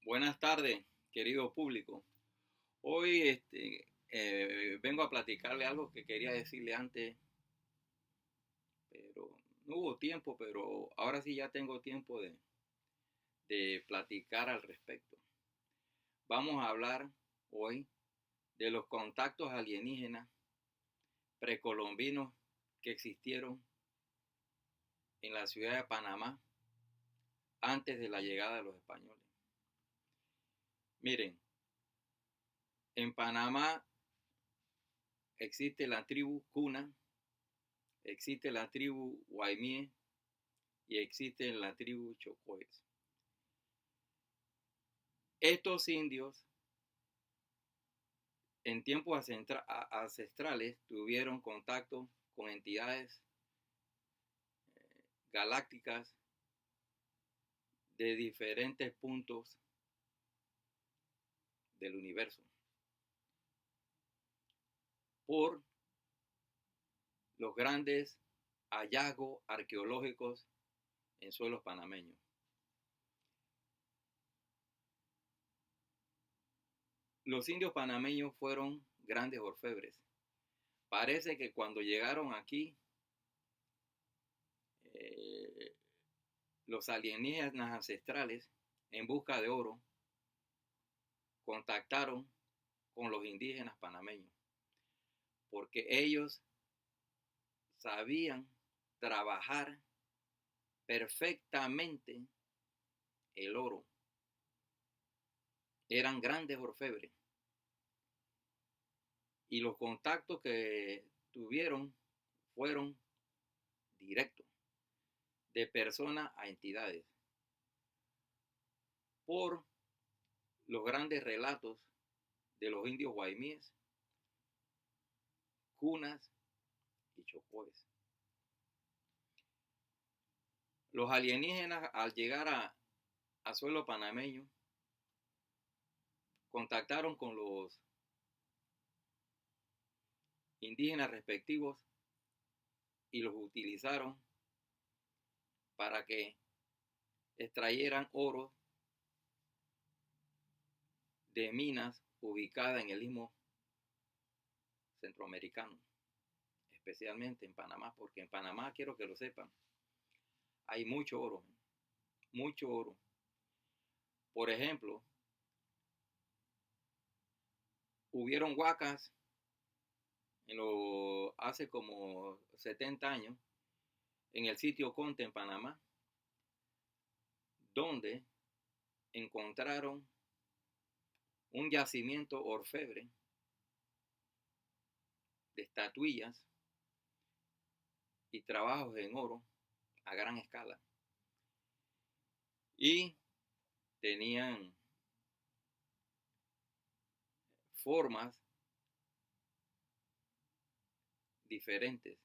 Buenas tardes, querido público. Hoy vengo a platicarle algo que quería decirle antes, pero no hubo tiempo, pero ahora sí ya tengo tiempo de platicar al respecto. Vamos a hablar hoy de los contactos alienígenas precolombinos que existieron en la ciudad de Panamá antes de la llegada de los españoles. Miren, en Panamá existe la tribu Cuna, existe la tribu Guaimí y existe la tribu Chocoes. Estos indios en tiempos ancestrales tuvieron contacto con entidades galácticas de diferentes puntos del universo por los grandes hallazgos arqueológicos en suelos panameños. Los indios panameños fueron grandes orfebres. Parece que cuando llegaron aquí, eh, los alienígenas ancestrales, en busca de oro, contactaron con los indígenas panameños, porque ellos sabían trabajar perfectamente el oro. Eran grandes orfebres. Y los contactos que tuvieron fueron directos, de personas a entidades, por los grandes relatos de los indios guaimíes, cunas y chocoes. Los alienígenas, al llegar a suelo panameño, contactaron con los indígenas respectivos y los utilizaron para que extrayeran oro de minas ubicadas en el istmo centroamericano, especialmente en Panamá, porque en Panamá, quiero que lo sepan, hay mucho oro, mucho oro. Por ejemplo, hubieron huacas hace como 70 años en el sitio Conte en Panamá, donde encontraron un yacimiento orfebre de estatuillas y trabajos en oro a gran escala. Y tenían formas diferentes.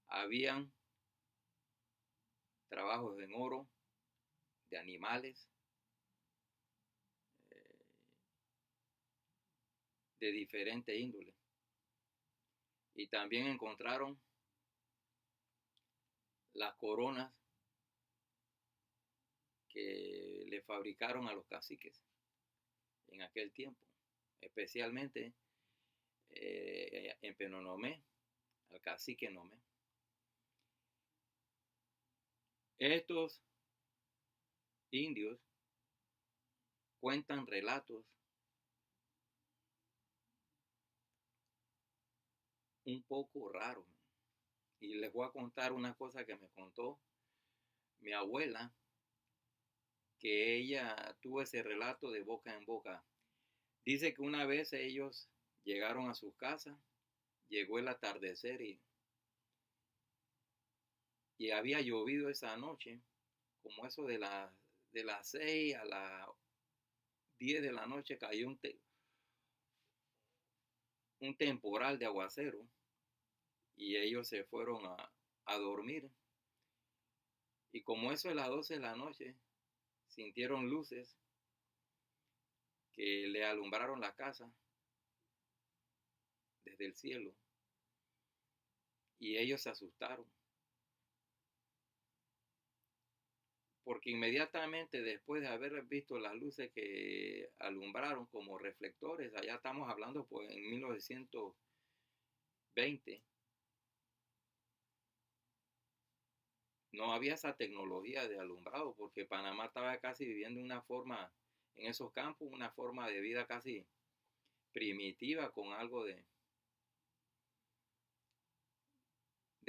Habían trabajos en oro de animales, de diferente índole. Y también encontraron las coronas que le fabricaron a los caciques en aquel tiempo, especialmente en Penonomé, al cacique Nomé. Estos indios cuentan relatos un poco raros. Y les voy a contar una cosa que me contó mi abuela, que ella tuvo ese relato de boca en boca. Dice que una vez ellos llegaron a sus casas, llegó el atardecer y había llovido esa noche, como eso de las 6 a las 10 de la noche cayó un temporal de aguacero y ellos se fueron a dormir. Y como eso de las 12 de la noche, sintieron luces que le alumbraron la casa desde el cielo y ellos se asustaron. porque inmediatamente después de haber visto las luces que alumbraron como reflectores, allá estamos hablando pues en 1920, no había esa tecnología de alumbrado, porque Panamá estaba casi viviendo una forma, en esos campos, una forma de vida casi primitiva, con algo de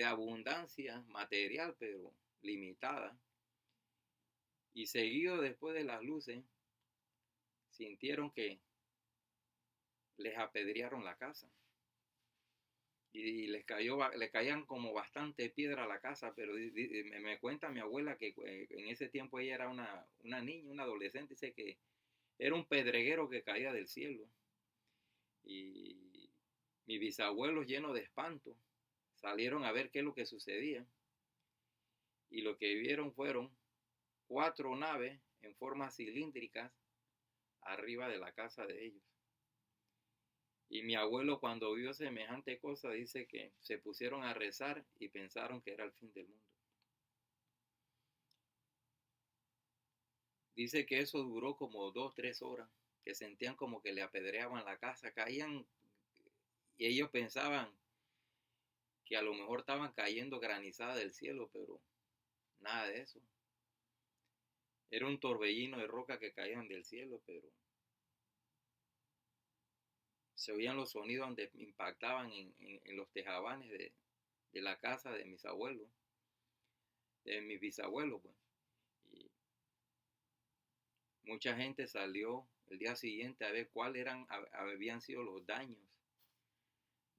abundancia material, pero limitada. Y seguido después de las luces, sintieron que les apedrearon la casa. Y le caían como bastante piedra a la casa, pero me cuenta mi abuela que en ese tiempo ella era una niña, una adolescente, dice que era un pedreguero que caía del cielo. Y mis bisabuelos, llenos de espanto, salieron a ver qué es lo que sucedía. Y lo que vieron fueron 4 naves en formas cilíndricas arriba de la casa de ellos. Y mi abuelo, cuando vio semejante cosa, dice que se pusieron a rezar y pensaron que era el fin del mundo. Dice que eso duró como 2, 3 horas, que sentían como que le apedreaban la casa, caían, y ellos pensaban que a lo mejor estaban cayendo granizada del cielo, pero nada de eso. Era un torbellino de roca que caían del cielo, pero se oían los sonidos donde impactaban en los tejabanes de la casa de mis abuelos, de mis bisabuelos, pues. Y mucha gente salió el día siguiente a ver cuáles habían sido los daños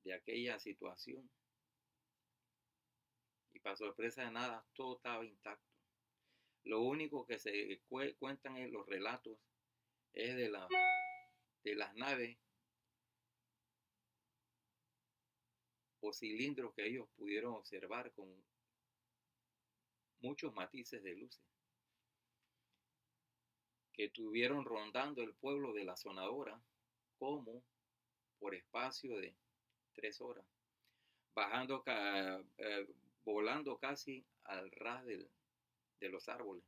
de aquella situación. Y para sorpresa de nada, todo estaba intacto. Lo único que se cuentan en los relatos es de las naves o cilindros que ellos pudieron observar con muchos matices de luces que estuvieron rondando el pueblo de la Sonadora como por espacio de 3 horas, bajando, volando casi al ras de los árboles.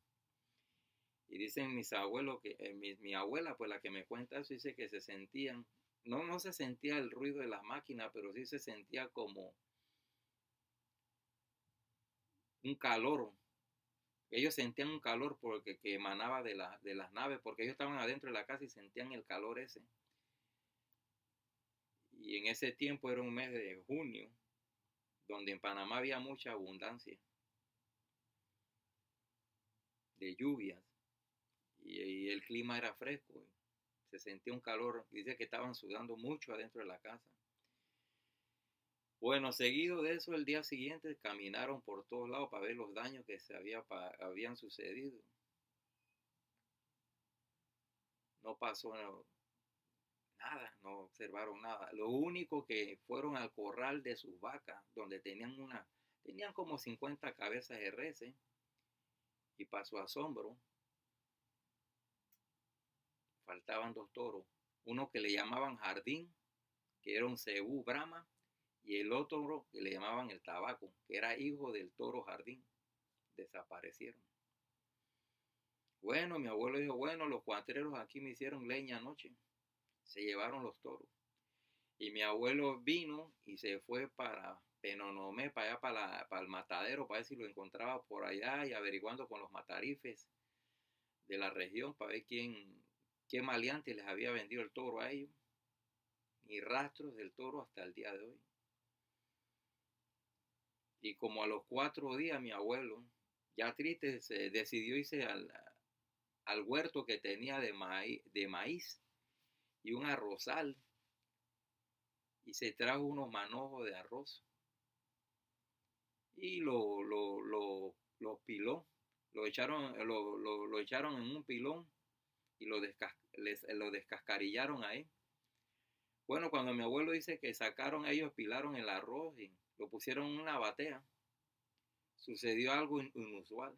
Y dicen mis abuelos que mi abuela, pues la que me cuenta eso, dice que se sentían, no se sentía el ruido de las máquinas, pero sí se sentía como un calor. Ellos sentían un calor porque que emanaba de las naves, porque ellos estaban adentro de la casa y sentían el calor ese. Y en ese tiempo era un mes de junio, donde en Panamá había mucha abundancia de lluvias y el clima era fresco. Se sentía un calor, dice que estaban sudando mucho adentro de la casa. Bueno, seguido de eso, el día siguiente caminaron por todos lados para ver los daños que habían sucedido. No pasó nada, no observaron nada. Lo único que fueron al corral de sus vacas, donde tenían como 50 cabezas de reses, y para su asombro, faltaban 2 toros. Uno que le llamaban Jardín, que era un cebú Brahma, y el otro que le llamaban el Tabaco, que era hijo del toro Jardín. Desaparecieron. Bueno, mi abuelo dijo, bueno, los cuatreros aquí me hicieron leña anoche. Se llevaron los toros. Y mi abuelo vino y se fue para Penonomé, para allá, para el matadero, para ver si lo encontraba por allá y averiguando con los matarifes de la región para ver qué maleante les había vendido el toro a ellos. Ni rastros del toro hasta el día de hoy. Y como a los 4 días mi abuelo, ya triste, se decidió irse al huerto que tenía de maíz y un arrozal, y se trajo unos manojos de arroz y lo piló, lo echaron en un pilón y lo descascarillaron ahí. Bueno, cuando mi abuelo dice que sacaron ellos, pilaron el arroz y lo pusieron en una batea, sucedió algo inusual.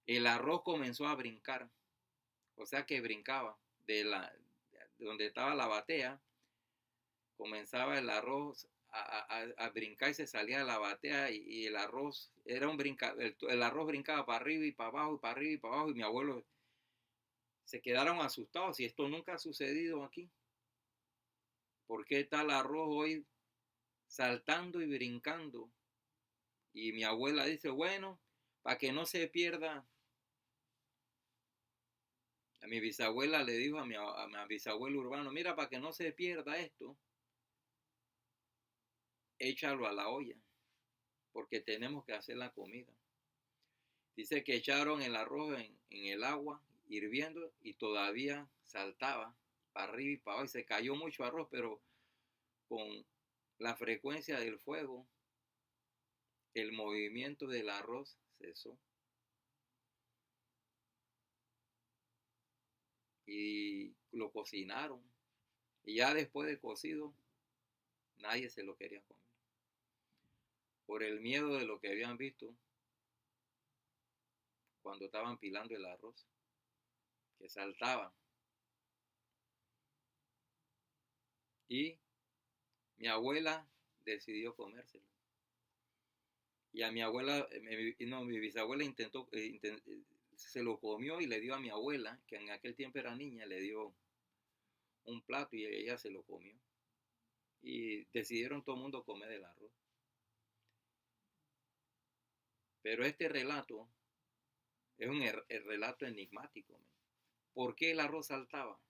El arroz comenzó a brincar, o sea que brincaba de donde estaba la batea, comenzaba el arroz a brincar y se salía de la batea y el arroz era el arroz brincaba para arriba y para abajo y para arriba y para abajo y mi abuelo se quedaron asustados y esto nunca ha sucedido aquí. ¿Por qué está el arroz hoy saltando y brincando? Y mi abuela dice, bueno, para que no se pierda, a mi bisabuela le dijo a mi bisabuelo urbano, mira, para que no se pierda esto, échalo a la olla, porque tenemos que hacer la comida. Dice que echaron el arroz en el agua hirviendo y todavía saltaba para arriba y para abajo y se cayó mucho arroz, pero con la frecuencia del fuego, el movimiento del arroz cesó. Y lo cocinaron. Y ya después de cocido, nadie se lo quería comer. Por el miedo de lo que habían visto cuando estaban pilando el arroz, que saltaban. Y mi abuela decidió comérselo. Y a mi abuela, mi bisabuela se lo comió y le dio a mi abuela, que en aquel tiempo era niña, le dio un plato y ella se lo comió. Y decidieron todo el mundo comer el arroz. Pero este relato es el relato enigmático. ¿Por qué el arroz saltaba?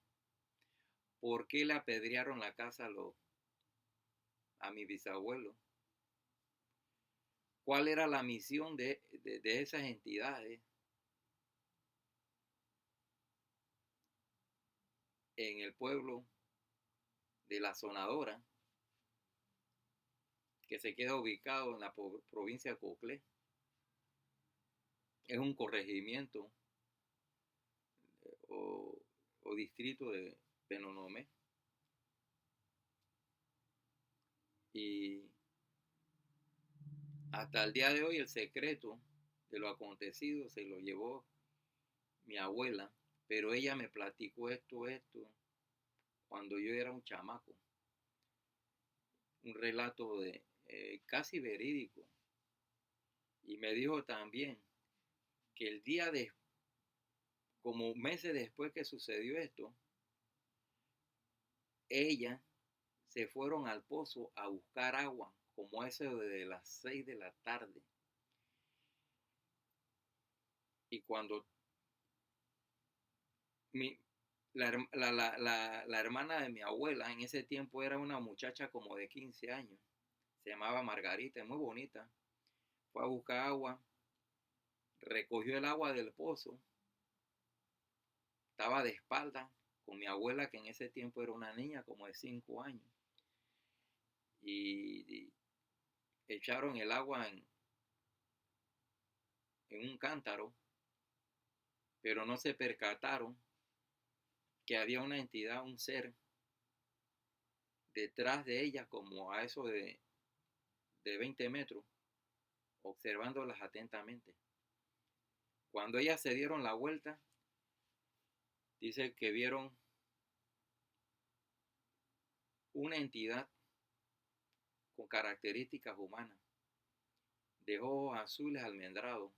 ¿Por qué le apedrearon la casa a mi bisabuelo? ¿Cuál era la misión de esas entidades en el pueblo de La Sonadora, que se queda ubicado en la provincia de Coclé? Es un corregimiento o, o distrito de Penonomé. Y hasta el día de hoy el secreto de lo acontecido se lo llevó mi abuela, pero ella me platicó esto, cuando yo era un chamaco. Un relato de casi verídico. Y me dijo también que el día de, como meses después que sucedió esto, ella se fueron al pozo a buscar agua, como eso de las 6 de la tarde. Y cuando mi, la hermana de mi abuela en ese tiempo era una muchacha como de 15 años, se llamaba Margarita, muy bonita, fue a buscar agua, recogió el agua del pozo, estaba de espalda con mi abuela, que en ese tiempo era una niña como de 5 años, y echaron el agua en un cántaro, pero no se percataron que había una entidad, un ser, detrás de ella, como a eso de 20 metros, observándolas atentamente. Cuando ellas se dieron la vuelta, dice que vieron una entidad con características humanas, de ojos azules almendrados.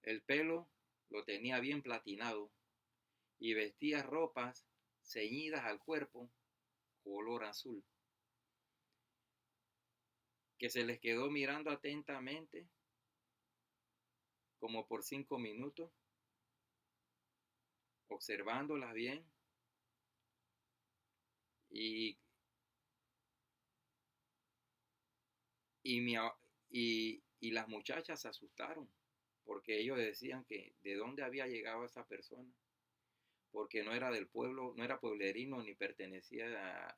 El pelo lo tenía bien platinado y vestía ropas ceñidas al cuerpo color azul, que se les quedó mirando atentamente como por 5 minutos, observándolas bien, y, y, mi, y las muchachas se asustaron porque ellos decían que de dónde había llegado esa persona, porque no era del pueblo, no era pueblerino ni pertenecía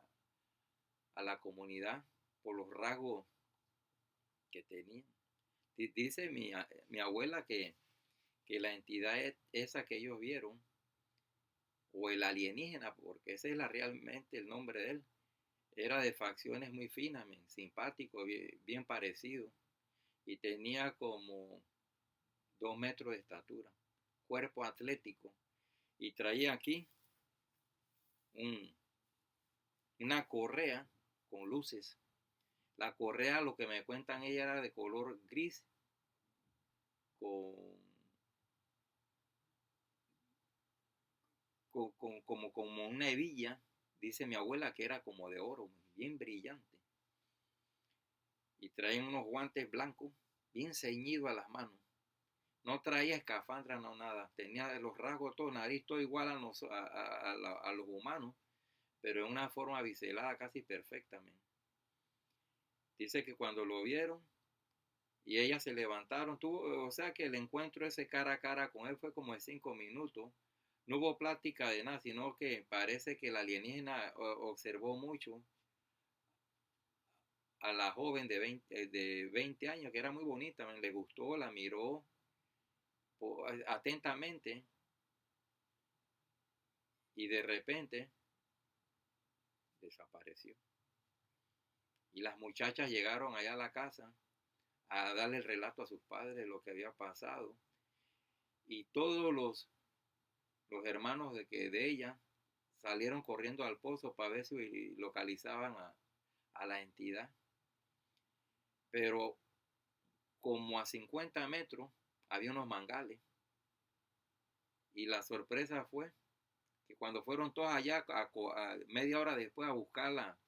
a la comunidad por los rasgos que tenía. Dice mi abuela que la entidad esa que ellos vieron, o el alienígena, porque ese es realmente el nombre de él, era de facciones muy finas, simpático, bien parecido, y tenía como 2 metros de estatura, cuerpo atlético, y traía aquí un, una correa con luces. La correa, lo que me cuentan ella, era de color gris con, como una hebilla. Dice mi abuela que era como de oro, bien brillante. Y traía unos guantes blancos, bien ceñidos a las manos. No traía escafandra, no nada. Tenía los rasgos, todo, nariz, todo igual a los humanos, pero en una forma biselada casi perfectamente. Dice que cuando lo vieron y ellas se levantaron, o sea que el encuentro ese cara a cara con él fue como de 5 minutos. No hubo plática de nada, sino que parece que el alienígena observó mucho a la joven de 20 años, que era muy bonita, le gustó, la miró atentamente y de repente desapareció. Y las muchachas llegaron allá a la casa a darle el relato a sus padres de lo que había pasado. Y todos los hermanos de ella salieron corriendo al pozo para ver si localizaban a la entidad. Pero como a 50 metros había unos mangales. Y la sorpresa fue que cuando fueron todos allá a media hora después a buscar la,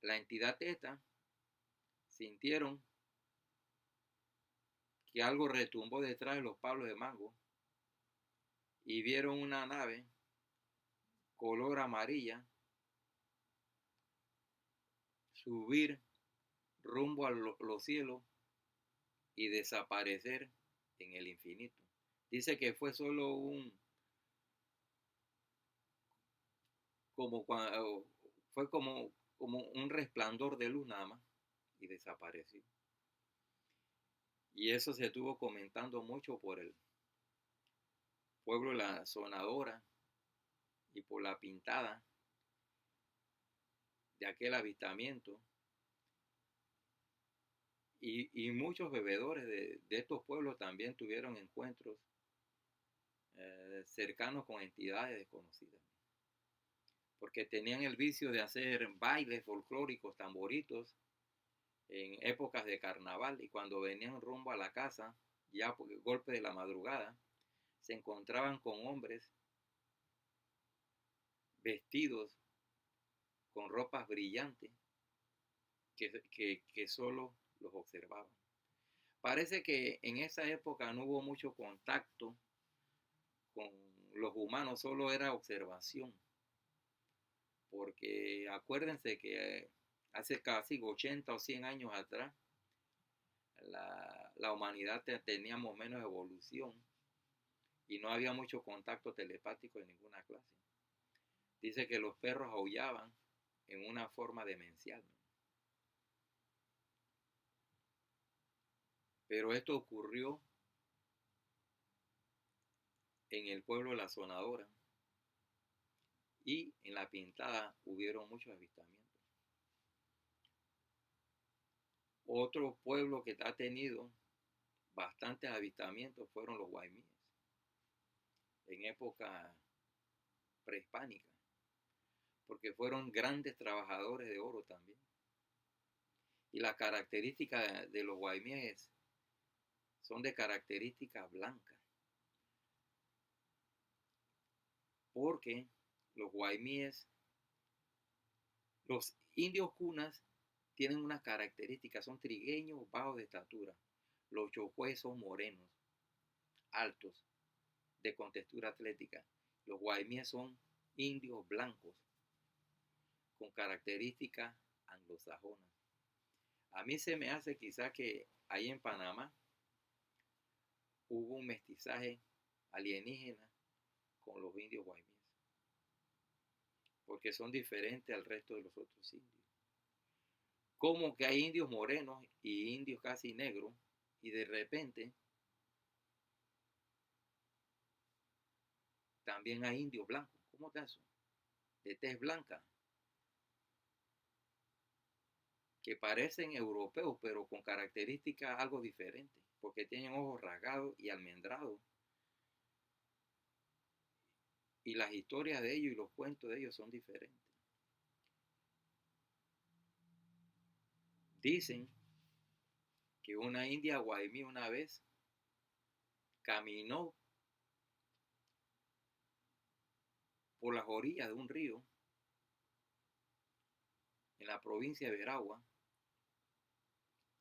la entidad esta, sintieron que algo retumbó detrás de los palos de mango y vieron una nave color amarilla subir rumbo a los cielos y desaparecer en el infinito. Dice que fue solo fue como un resplandor de luz nada más y desapareció. Y eso se estuvo comentando mucho por el pueblo de La Sonadora y por la pintada de aquel avistamiento. Y muchos bebedores de estos pueblos también tuvieron encuentros cercanos con entidades desconocidas, porque tenían el vicio de hacer bailes folclóricos, tamboritos, en épocas de carnaval, y cuando venían rumbo a la casa, ya por el golpe de la madrugada, se encontraban con hombres vestidos con ropas brillantes que solo los observaban. Parece que en esa época no hubo mucho contacto con los humanos, solo era observación, porque acuérdense que hace casi 80 o 100 años atrás la humanidad teníamos menos evolución y no había mucho contacto telepático de ninguna clase. Dice que los perros aullaban en una forma demencial. Pero esto ocurrió en el pueblo de La Sonadora y en La Pintada hubieron muchos avistamientos. Otro pueblo que ha tenido bastantes avistamientos fueron los guaymíes en época prehispánica, porque fueron grandes trabajadores de oro también. Y la característica de los guaymíes son de características blancas, porque los guaymíes, los indios cunas tienen unas características, son trigueños bajos de estatura. Los chocués son morenos, altos, de contextura atlética. Los guaymíes son indios blancos, con características anglosajonas. A mí se me hace quizá que ahí en Panamá hubo un mestizaje alienígena con los indios guaymíes, porque son diferentes al resto de los otros indios. Como que hay indios morenos y indios casi negros, y de repente también hay indios blancos. ¿Cómo está eso? De tez blanca, que parecen europeos, pero con características algo diferentes, porque tienen ojos rasgados y almendrados, y las historias de ellos y los cuentos de ellos son diferentes. Dicen que una india guaymí una vez caminó por las orillas de un río en la provincia de Veragua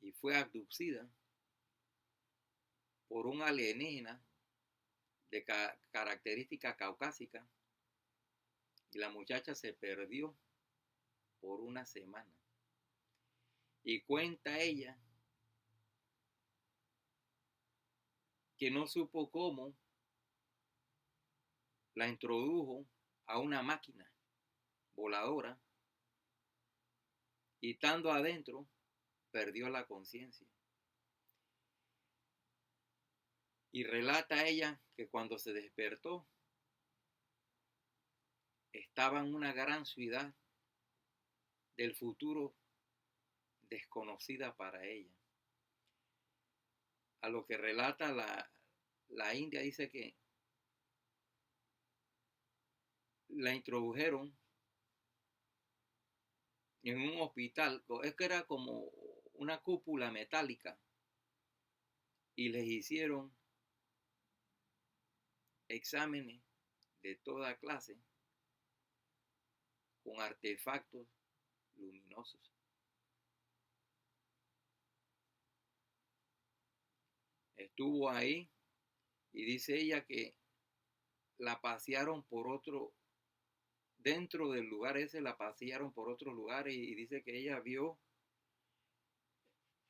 y fue abducida por un alienígena de característica caucásica y la muchacha se perdió por una semana. Y cuenta ella que no supo cómo la introdujo a una máquina voladora y estando adentro perdió la conciencia. Y relata ella que cuando se despertó estaba en una gran ciudad del futuro desconocida para ella. A lo que relata la india, dice que la introdujeron en un hospital, es que era como una cúpula metálica, y les hicieron exámenes de toda clase con artefactos luminosos. Estuvo ahí y dice ella que la pasearon por otro, dentro del lugar ese la pasearon por otros lugares y dice que ella vio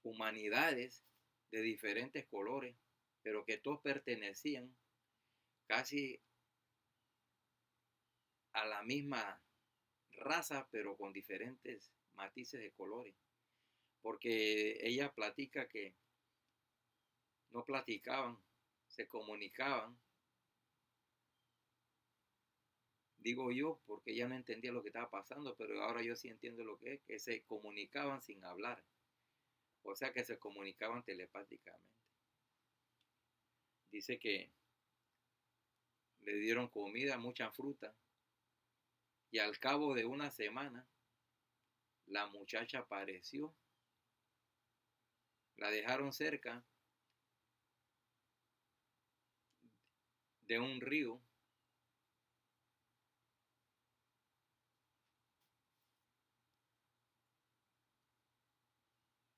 humanidades de diferentes colores, pero que todos pertenecían casi a la misma raza, pero con diferentes matices de colores. Porque ella platica que no platicaban, se comunicaban, digo yo, porque ella no entendía lo que estaba pasando, pero ahora yo sí entiendo lo que se comunicaban sin hablar, o sea que se comunicaban telepáticamente. Dice que le dieron comida, mucha fruta, y al cabo de una semana la muchacha apareció, la dejaron cerca de un río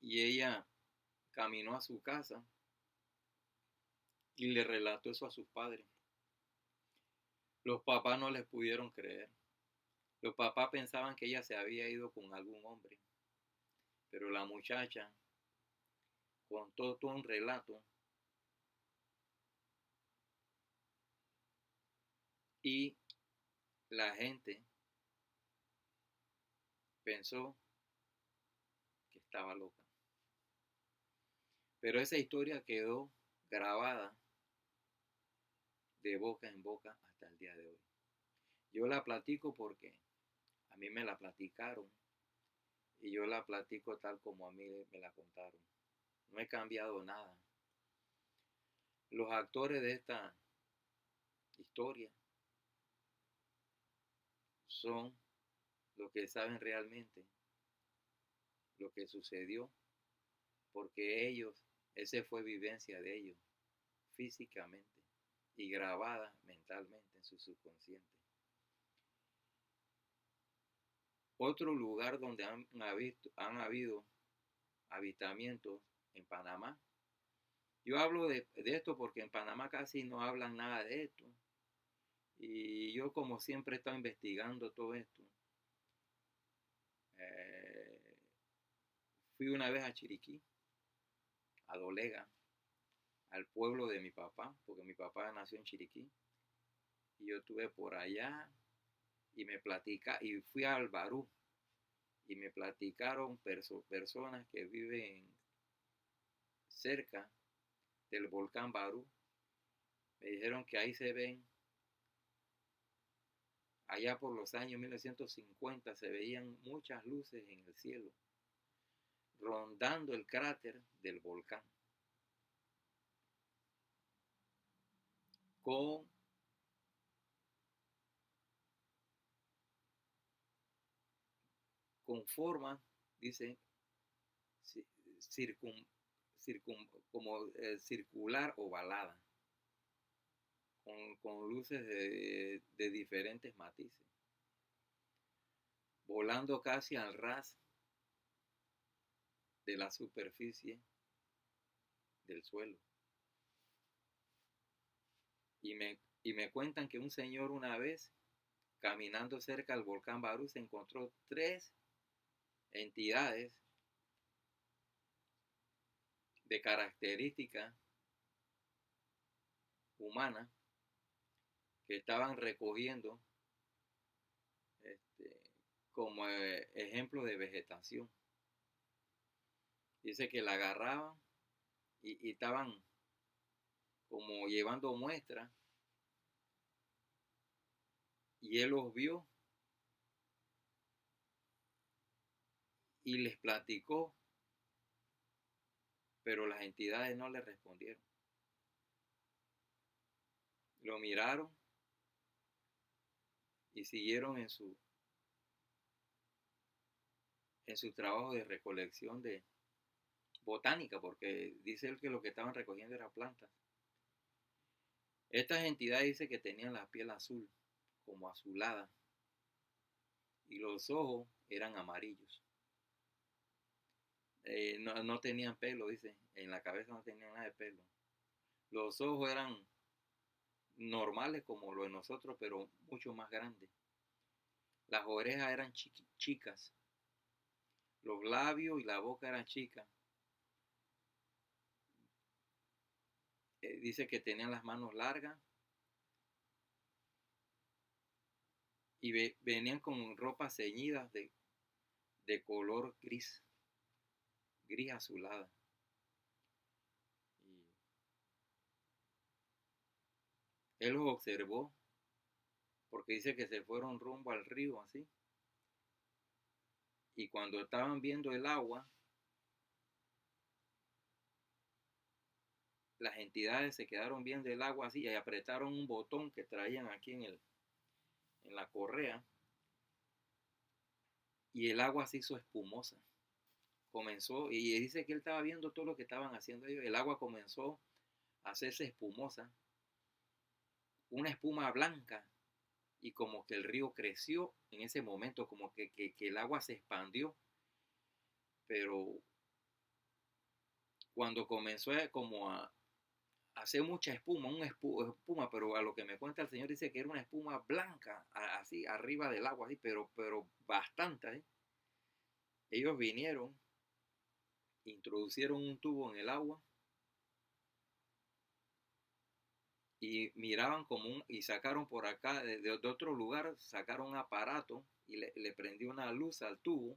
y ella caminó a su casa y le relató eso a sus padres. Los papás no les pudieron creer. Los papás pensaban que ella se había ido con algún hombre, pero la muchacha contó todo un relato y la gente pensó que estaba loca. Pero esa historia quedó grabada de boca en boca hasta el día de hoy. Yo la platico porque a mí me la platicaron y yo la platico tal como a mí me la contaron. No he cambiado nada. Los actores de esta historia son los que saben realmente lo que sucedió, porque ellos, esa fue vivencia de ellos, físicamente y grabada mentalmente en su subconsciente. Otro lugar donde han habido avistamientos en Panamá. Yo hablo de esto porque en Panamá casi no hablan nada de esto. Y yo como siempre he estado investigando todo esto. Eh, Fui una vez a Chiriquí, a Dolega, al pueblo de mi papá, porque mi papá nació en Chiriquí. Y yo estuve por allá y fui al Barú y me platicaron personas que viven cerca del volcán Barú. Me dijeron que ahí se ven, allá por los años 1950 se veían muchas luces en el cielo, rondando el cráter del volcán, con conforman, dice, circun, como circular ovalada, con luces de diferentes matices, volando casi al ras de la superficie del suelo. Y me cuentan que un señor una vez, caminando cerca del volcán Barú, se encontró 3 entidades de característica humana que estaban recogiendo este, como ejemplo de vegetación. Dice que la agarraban y estaban como llevando muestras, y él los vio y les platicó, pero las entidades no le respondieron. Lo miraron y siguieron en su trabajo de recolección de botánica, porque dice él que lo que estaban recogiendo era plantas. Estas entidades dice que tenían la piel azul, como azulada, y los ojos eran amarillos. No tenían pelo, dice, en la cabeza no tenían nada de pelo. Los ojos eran normales como los de nosotros, pero mucho más grandes. Las orejas eran chicas, los labios y la boca eran chicas. Dice que tenían las manos largas y venían con ropas ceñidas de color gris, gris azulada. Y él los observó porque dice que se fueron rumbo al río así. Y cuando estaban viendo el agua, las entidades se quedaron viendo el agua así y apretaron un botón que traían aquí en la correa, y el agua se hizo espumosa. Comenzó, y dice que él estaba viendo todo lo que estaban haciendo ellos. El agua comenzó a hacerse espumosa, una espuma blanca, y como que el río creció en ese momento, como que el agua se expandió. Pero cuando comenzó como a hacer mucha espuma, espuma, pero a lo que me cuenta el señor dice que era una espuma blanca, así arriba del agua, así, pero bastante, ¿eh? Ellos vinieron, introducieron un tubo en el agua y miraban y sacaron por acá, de otro lugar, sacaron un aparato y le prendió una luz al tubo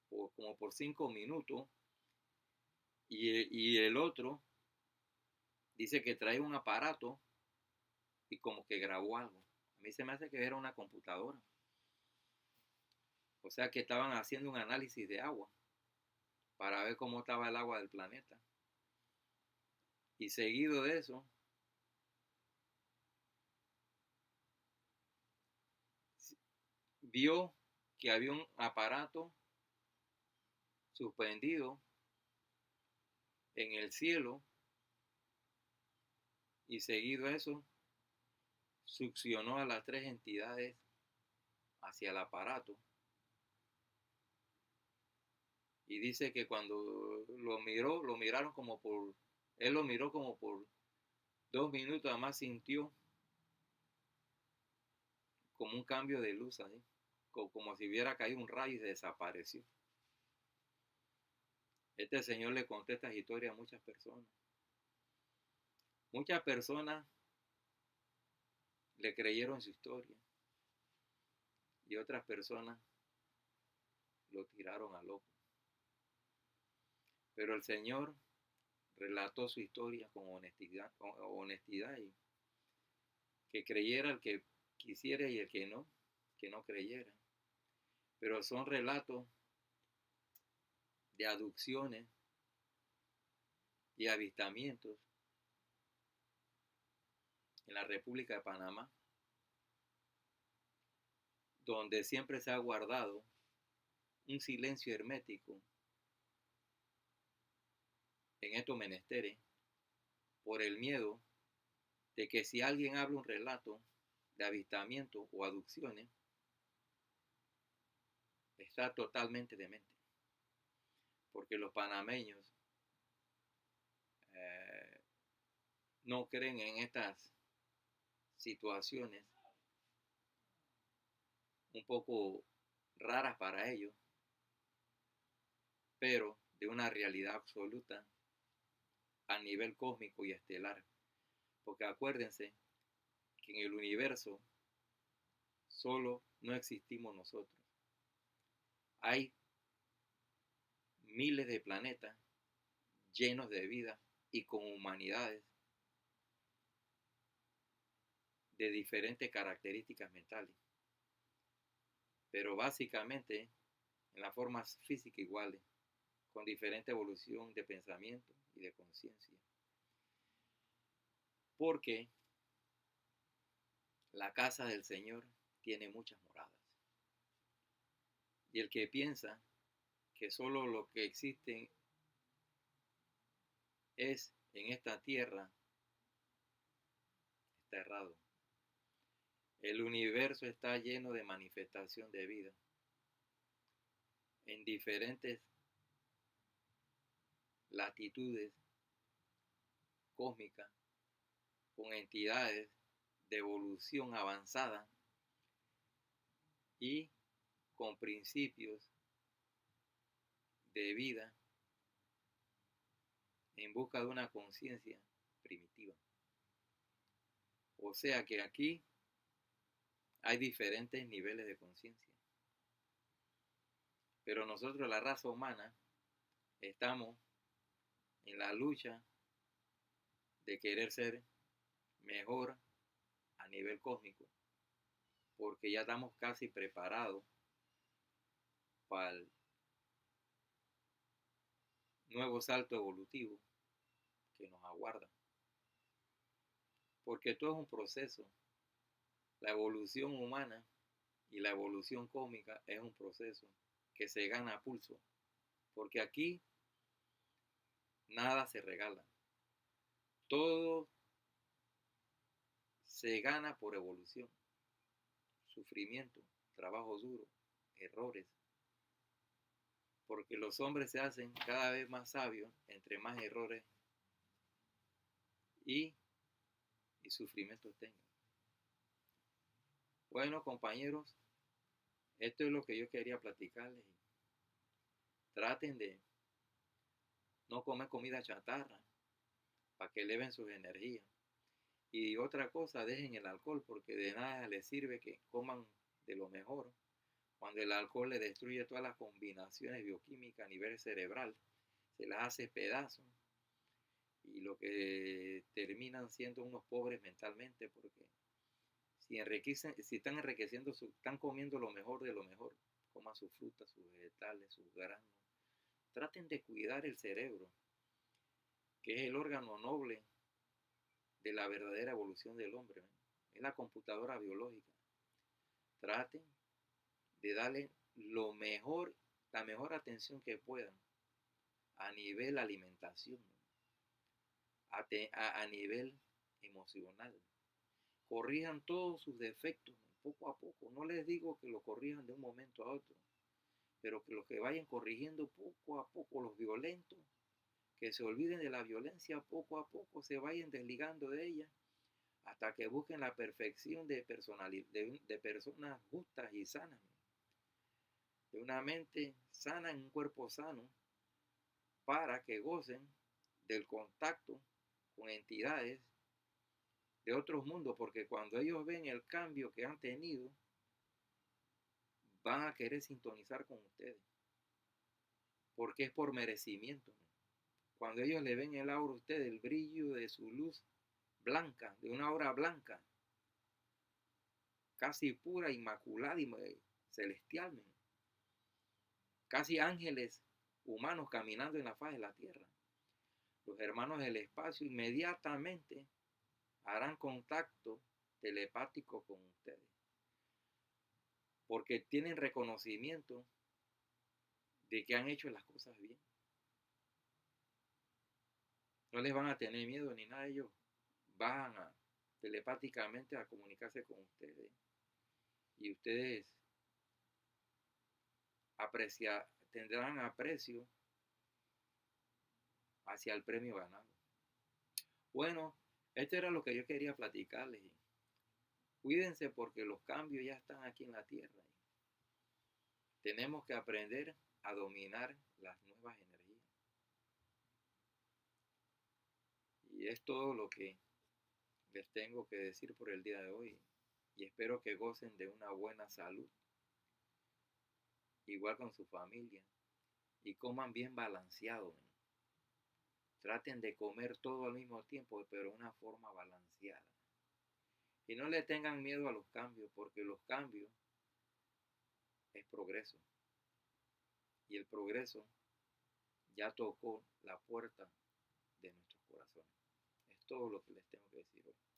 como por 5 minutos, y el otro dice que trae un aparato y como que grabó algo. A mí se me hace que era una computadora. O sea que estaban haciendo un análisis de agua para ver cómo estaba el agua del planeta. Y seguido de eso, vio que había un aparato suspendido en el cielo, y seguido a eso succionó a las 3 entidades hacia el aparato. Y dice que cuando lo miraron como él lo miró como por 2 minutos, además sintió como un cambio de luz ahí, como si hubiera caído un rayo y desapareció. Este señor le contó estas historias a muchas personas. Muchas personas le creyeron su historia y otras personas lo tiraron a loco. Pero el Señor relató su historia con honestidad, y que creyera el que quisiera y el que no creyera. Pero son relatos de abducciones y avistamientos en la República de Panamá, donde siempre se ha guardado un silencio hermético en estos menesteres por el miedo de que si alguien habla un relato de avistamiento o abducciones, está totalmente demente. Porque los panameños eh, no creen en estas situaciones un poco raras para ellos, pero de una realidad absoluta a nivel cósmico y estelar. Porque acuérdense que en el universo solo no existimos nosotros. Hay miles de planetas llenos de vida y con humanidades de diferentes características mentales, pero básicamente en las formas físicas iguales, con diferente evolución de pensamiento y de conciencia. Porque la casa del Señor tiene muchas moradas. Y el que piensa que solo lo que existe es en esta tierra, está errado. El universo está lleno de manifestación de vida en diferentes latitudes cósmicas, con entidades de evolución avanzada y con principios de vida en busca de una conciencia primitiva. O sea que aquí hay diferentes niveles de conciencia. Pero nosotros, la raza humana, estamos en la lucha de querer ser mejor a nivel cósmico, porque ya estamos casi preparados para el nuevo salto evolutivo que nos aguarda. Porque todo es un proceso. La evolución humana y la evolución cósmica es un proceso que se gana a pulso. Porque aquí nada se regala. Todo se gana por evolución. Sufrimiento, trabajo duro, errores. Porque los hombres se hacen cada vez más sabios entre más errores y sufrimientos tengan. Bueno, compañeros, esto es lo que yo quería platicarles. Traten de no comer comida chatarra para que eleven sus energías. Y otra cosa, dejen el alcohol porque de nada les sirve que coman de lo mejor cuando el alcohol le destruye todas las combinaciones bioquímicas a nivel cerebral, se las hace pedazos y lo que terminan siendo unos pobres mentalmente porque si están enriqueciendo, están comiendo lo mejor de lo mejor, coman sus frutas, sus vegetales, sus granos, traten de cuidar el cerebro, que es el órgano noble de la verdadera evolución del hombre, ¿eh? Es la computadora biológica. Traten de darle lo mejor, la mejor atención que puedan a nivel alimentación, a nivel emocional. Corrijan todos sus defectos poco a poco. No les digo que lo corrijan de un momento a otro, pero que los que vayan corrigiendo poco a poco los violentos, que se olviden de la violencia poco a poco, se vayan desligando de ella hasta que busquen la perfección de personas justas y sanas, de una mente sana en un cuerpo sano, para que gocen del contacto con entidades de otros mundos, porque cuando ellos ven el cambio que han tenido, van a querer sintonizar con ustedes, porque es por merecimiento. Cuando ellos le ven el aura a ustedes, el brillo de su luz blanca, de una aura blanca, casi pura, inmaculada y celestial, casi ángeles humanos caminando en la faz de la tierra. Los hermanos del espacio inmediatamente harán contacto telepático con ustedes. porque tienen reconocimiento de que han hecho las cosas bien. No les van a tener miedo ni nada, ellos van a telepáticamente a comunicarse con ustedes y ustedes tendrán aprecio hacia el premio ganado. Bueno, esto era lo que yo quería platicarles. Cuídense porque los cambios ya están aquí en la tierra. Tenemos que aprender a dominar las nuevas energías. Y es todo lo que les tengo que decir por el día de hoy. Y espero que gocen de una buena salud, igual con su familia. Y coman bien balanceado. Traten de comer todo al mismo tiempo, pero de una forma balanceada. Y no le tengan miedo a los cambios, porque los cambios es progreso. Y el progreso ya tocó la puerta de nuestros corazones. Es todo lo que les tengo que decir hoy.